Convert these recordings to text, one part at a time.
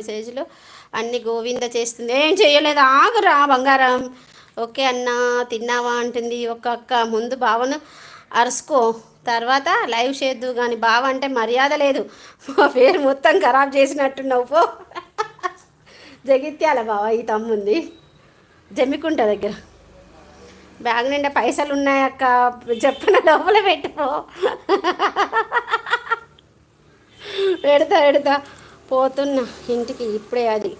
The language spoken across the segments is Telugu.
మెసేజ్లు అన్ని గోవింద చేస్తుంది. ఏం చేయలేదు, ఆగురా బంగారం. ఓకే అన్న తిన్నావా అంటుంది ఒక అక్క. ముందు బావను అరుసుకో, తర్వాత లైవ్ చేద్దు కానీ బావ అంటే మర్యాద లేదు. మా పేరు మొత్తం ఖరాబ్ చేసినట్టున్నావు పో. జగిత్యాల బావ ఈ తమ్ముంది జమ్మికుంట దగ్గర. బ్యాగ్ నిండా పైసలు ఉన్నాయక్క, చెప్పిన లోపల పెట్టుకో. పెడతా పోతున్నా ఇంటికి ఇప్పుడే. అది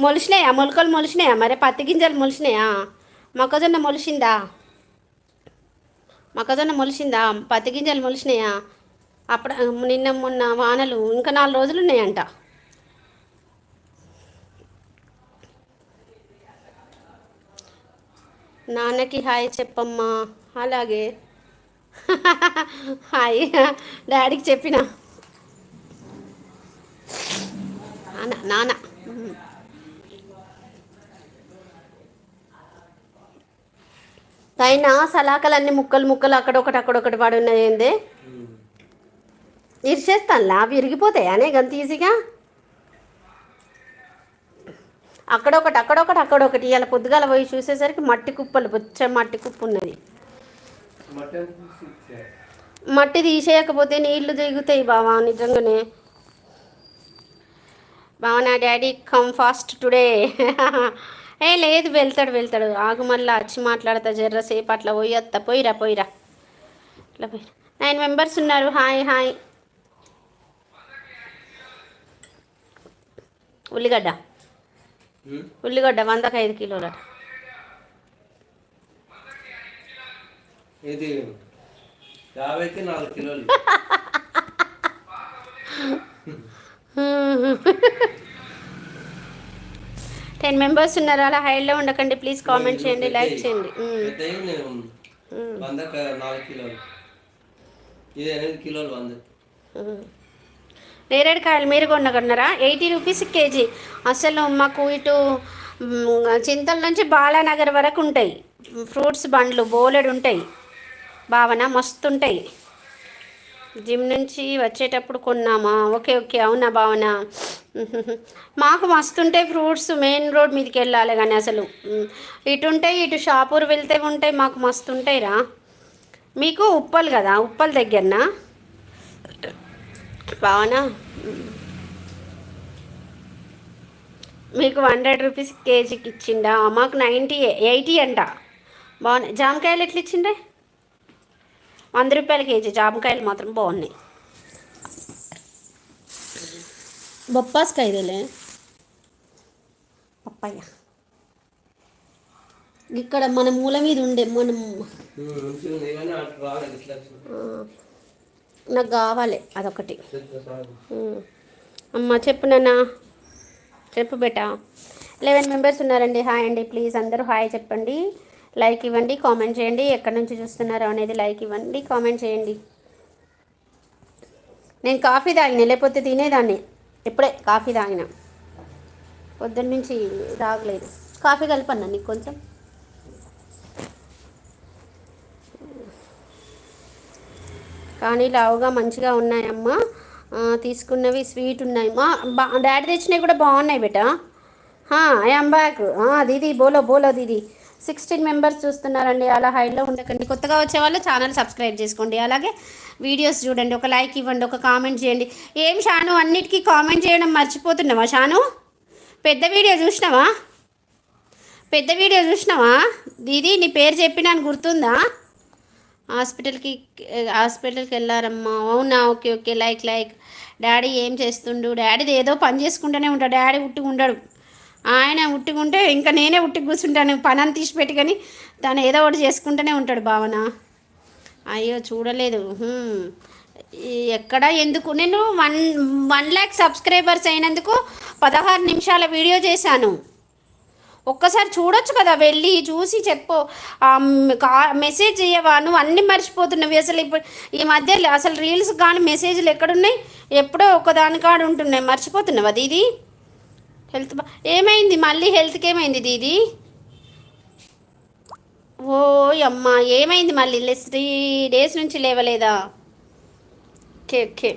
మొలిసినాయా, మొలకలు మొలిసినాయా, మరి పత్తి గింజలు మొలిసినాయా, మొక్కజొన్న మొలిసిందా, పత్తి గింజలు మొలిసినాయా? అప్పుడు నిన్న మొన్న వానలు ఇంకా 4 రోజులు ఉన్నాయంట. నాన్నకి హాయ్ చెప్పమ్మా. అలాగే. హాయ్ డాడీకి చెప్పిన. నాన్న అయినా సలాకలన్నీ ముక్కలు ముక్కలు అక్కడొకటి పడి ఉన్నది. ఏంది ఇరిచేస్తానులా, అవి విరిగిపోతాయి అనే గంత ఈజీగా. అక్కడొకటి ఇలా పొద్దుగాల పోయి చూసేసరికి మట్టి కుప్పలు, బొచ్చ మట్టి కుప్పు ఉన్నది. మట్టి తీసేయకపోతే నీళ్లు దిగుతాయి బావా, నిజంగానే. బావా నా డాడీ కమ్ ఫాస్ట్ టుడే. ఏ లేదు, వెళ్తాడు. ఆగు మళ్ళీ వచ్చి మాట్లాడతా జర్రసేపు. అట్లా పోయిరా అట్లా పోయి. 9 మెంబర్స్ ఉన్నారు. హాయ్. ఉల్లిగడ్డ 100కి 5 కిలోలట. ఇది 50కి 4 కిలోలు. 10 మెంబర్స్ ఉన్నారు. అలా హైలో ఉండకండి ప్లీజ్, కామెంట్ చేయండి, లైక్ చేయండి. 100కి 4 కిలోలు, ఇది 8 కిలోలు 100. నేరేడుకాయలు మీరు కొన్నారా? 80 రూపీస్ కేజీ. అసలు మాకు ఇటు చింతల నుంచి బాలానగర్ వరకు ఉంటాయి ఫ్రూట్స్ బండ్లు, బోలెడు ఉంటాయి భావన, మస్తు ఉంటాయి. జిమ్ నుంచి వచ్చేటప్పుడు కొన్నామా? ఓకే అవునా భావన. మాకు మస్తు ఉంటాయి ఫ్రూట్స్. మెయిన్ రోడ్ మీదకి వెళ్ళాలి కానీ అసలు ఇటు ఉంటాయి, ఇటు షాపూర్ వెళ్తే ఉంటాయి. మాకు మస్తు ఉంటాయిరా. మీకు ఉప్పల్ కదా, ఉప్పల్ దగ్గరనా భావన? మీకు 100 రూపీస్ కేజీకి ఇచ్చిండా? మాకు 80 అంట. బాగున్నాయి. జామకాయలు ఎట్లా ఇచ్చిండే? 100 రూపాయల కేజీ. జామకాయలు మాత్రం బాగున్నాయి. బొప్పాస్కాయలే పప్పయ్య. ఇక్కడ మన మూల మీద ఉండే నాకు కావాలి అదొకటి. అమ్మ చెప్పు నాన్న, చెప్పు బేటా. 11 మెంబర్స్ ఉన్నారండి. హాయ్ అండి, ప్లీజ్ అందరూ హాయ్ చెప్పండి, లైక్ ఇవ్వండి, కామెంట్ చేయండి. ఎక్కడి నుంచి చూస్తున్నారో అనేది లైక్ ఇవ్వండి, కామెంట్ చేయండి. నేను కాఫీ తాగిన, లేకపోతే తినేదాన్ని. ఇప్పుడే కాఫీ తాగిన, పొద్దున్న నుంచి తాగలేదు. కాఫీ కలపన్నా నీకు కొంచెం? కానీ లావుగా మంచిగా ఉన్నాయమ్మా, తీసుకున్నవి స్వీట్ ఉన్నాయి. డాడీ తెచ్చినవి కూడా బాగున్నాయి బేటా. I'm back. దీదీ బోలో దీదీ. 16 మెంబర్స్ చూస్తున్నారండి. అలా హైలో ఉండకండి. కొత్తగా వచ్చే వాళ్ళు ఛానల్ సబ్స్క్రైబ్ చేసుకోండి. అలాగే వీడియోస్ చూడండి, ఒక లైక్ ఇవ్వండి, ఒక కామెంట్ చేయండి. ఏం షాను అన్నిటికీ కామెంట్ చేయడం మర్చిపోతున్నావా షాను? పెద్ద వీడియో చూసినావా దీదీ? నీ పేరు చెప్పినాను గుర్తుందా? హాస్పిటల్కి వెళ్ళారమ్మా. అవునా? Okay like. డాడీ ఏం చేస్తుండు? డాడీది ఏదో పని చేసుకుంటూనే ఉంటాడు. డాడీ ఉట్టిగా ఉండడు. ఆయన ఉట్టిగుంటే ఇంకా నేనే ఉట్టికి కూర్చుంటాను. పని అంత తీసి పెట్టి, కానీ తను ఏదో ఒకటి చేసుకుంటూనే ఉంటాడు భావన. అయ్యో చూడలేదు. ఎక్కడ ఎందుకు? నేను 1 lakh సబ్స్క్రైబర్స్ అయినందుకు 16 నిమిషాల వీడియో చేశాను. ఒక్కసారి చూడొచ్చు కదా, వెళ్ళి చూసి చెప్పు. మెసేజ్ చేయవా? నువ్వు అన్నీ మర్చిపోతున్నవి అసలు. ఇప్పుడు ఈ మధ్య అసలు రీల్స్ కానీ మెసేజ్లు ఎక్కడున్నాయి? ఎప్పుడో ఒకదాని కాడు ఉంటున్నాయి. మర్చిపోతున్నావా దీదీ? హెల్త్ ఏమైంది మళ్ళీ? హెల్త్కి ఏమైంది దీదీ? ఓ అమ్మా, ఏమైంది మళ్ళీ? 3 days నుంచి లేవలేదా? ఓకే